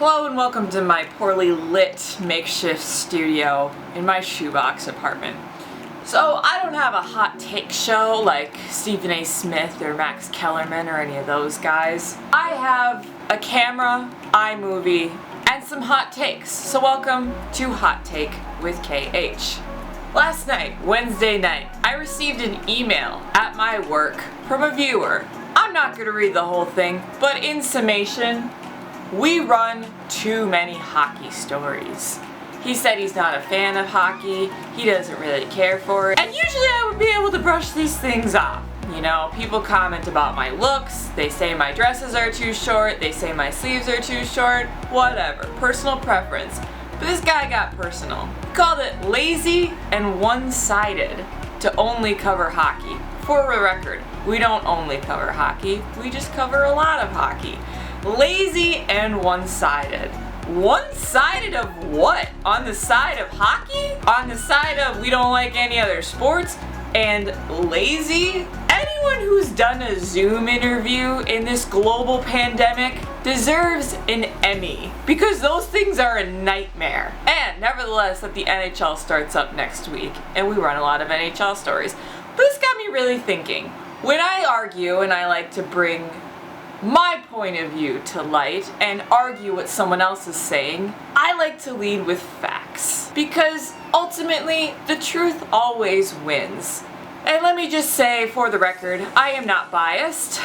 Hello and welcome to my poorly lit makeshift studio in my shoebox apartment. So I don't have a hot take show like Stephen A. Smith or Max Kellerman or any of those guys. I have a camera, iMovie, and some hot takes. So welcome to Hot Take with KH. Last night, Wednesday night, I received an email at my work from a viewer. I'm not going to read the whole thing, but in summation, we run too many hockey stories. He said he's not a fan of hockey, he doesn't really care for it, and usually I would be able to brush these things off. You know, people comment about my looks, they say my dresses are too short, they say my sleeves are too short, whatever, personal preference. But this guy got personal. He called it lazy and one-sided to only cover hockey. For the record, we don't only cover hockey, we just cover a lot of hockey. Lazy and one-sided. One-sided of what? On the side of hockey? On the side of we don't like any other sports? And lazy? Anyone who's done a Zoom interview in this global pandemic deserves an Emmy, because those things are a nightmare. And nevertheless, that the NHL starts up next week, and we run a lot of NHL stories. But this got me really thinking. When I argue and I like to bring my point of view to light and argue what someone else is saying, I like to lead with facts, because ultimately the truth always wins. And let me just say, for the record, I am not biased.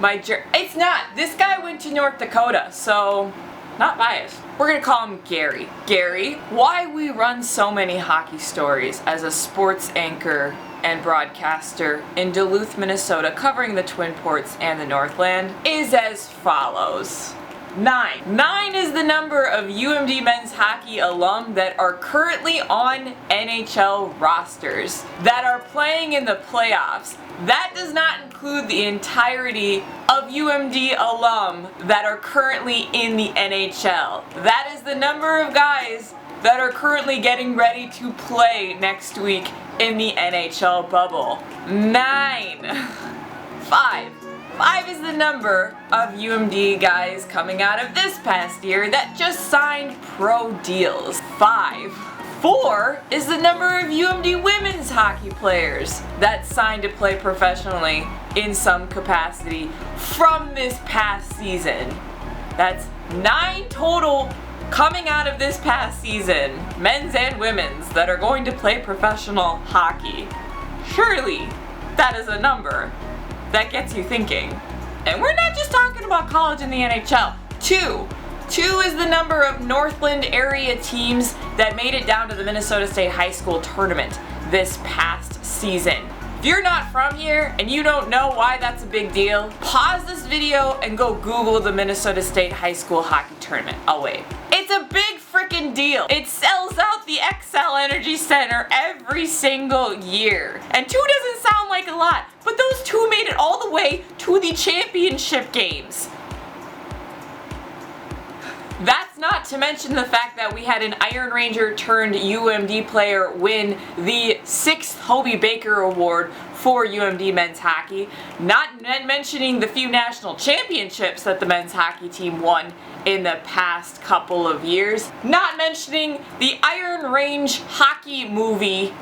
It's not. This guy went to North Dakota, so not biased. We're gonna call him Gary. Gary, why we run so many hockey stories as a sports anchor and broadcaster in Duluth, Minnesota, covering the Twin Ports and the Northland, is as follows. 9. 9 is the number of UMD men's hockey alum that are currently on NHL rosters, that are playing in the playoffs. That does not include the entirety of UMD alum that are currently in the NHL. That is the number of guys that are currently getting ready to play next week in the NHL bubble. 9. 5. 5 is the number of UMD guys coming out of this past year that just signed pro deals. 5. 4 is the number of UMD women's hockey players that signed to play professionally in some capacity from this past season. That's 9 total coming out of this past season, men's and women's, that are going to play professional hockey. Surely that is a number that gets you thinking. And we're not just talking about college and the NHL. 2 is the number of Northland area teams that made it down to the Minnesota State High School tournament this past season. If you're not from here and you don't know why that's a big deal, pause this video and go Google the Minnesota State High School hockey tournament. I'll wait. It's a big freaking deal. It sells out the XL Energy Center every single year. And 2 doesn't sound like a lot, but those 2 made it all the way to the championship games. That's not to mention the fact that we had an Iron Ranger turned UMD player win the 6th Hobie Baker Award for UMD men's hockey. Not mentioning the few national championships that the men's hockey team won in the past couple of years. Not mentioning the Iron Range hockey movie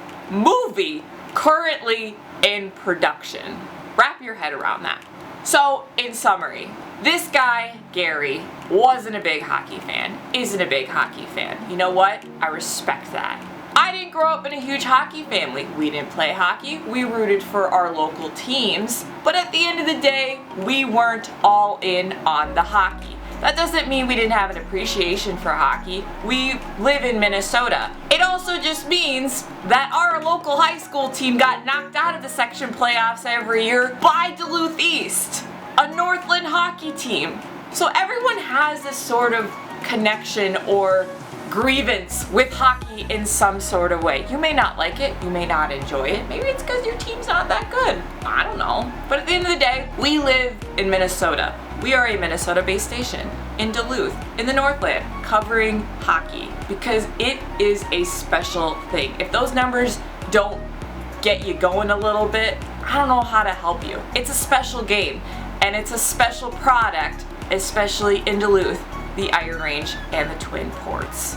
currently in production. Wrap your head around that. So, in summary, this guy, Gary, wasn't a big hockey fan, isn't a big hockey fan. You know what? I respect that. I didn't grow up in a huge hockey family. We didn't play hockey, we rooted for our local teams, but at the end of the day, we weren't all in on the hockey. That doesn't mean we didn't have an appreciation for hockey. We live in Minnesota. It also just means that our local high school team got knocked out of the section playoffs every year by Duluth East, a Northland hockey team. So everyone has this sort of connection or grievance with hockey in some sort of way. You may not like it, you may not enjoy it, maybe it's because your team's not that good. I don't know. But at the end of the day, we live in Minnesota. We are a Minnesota-based station in Duluth, in the Northland, covering hockey, because it is a special thing. If those numbers don't get you going a little bit, I don't know how to help you. It's a special game, and it's a special product especially in Duluth, the Iron Range, and the Twin Ports.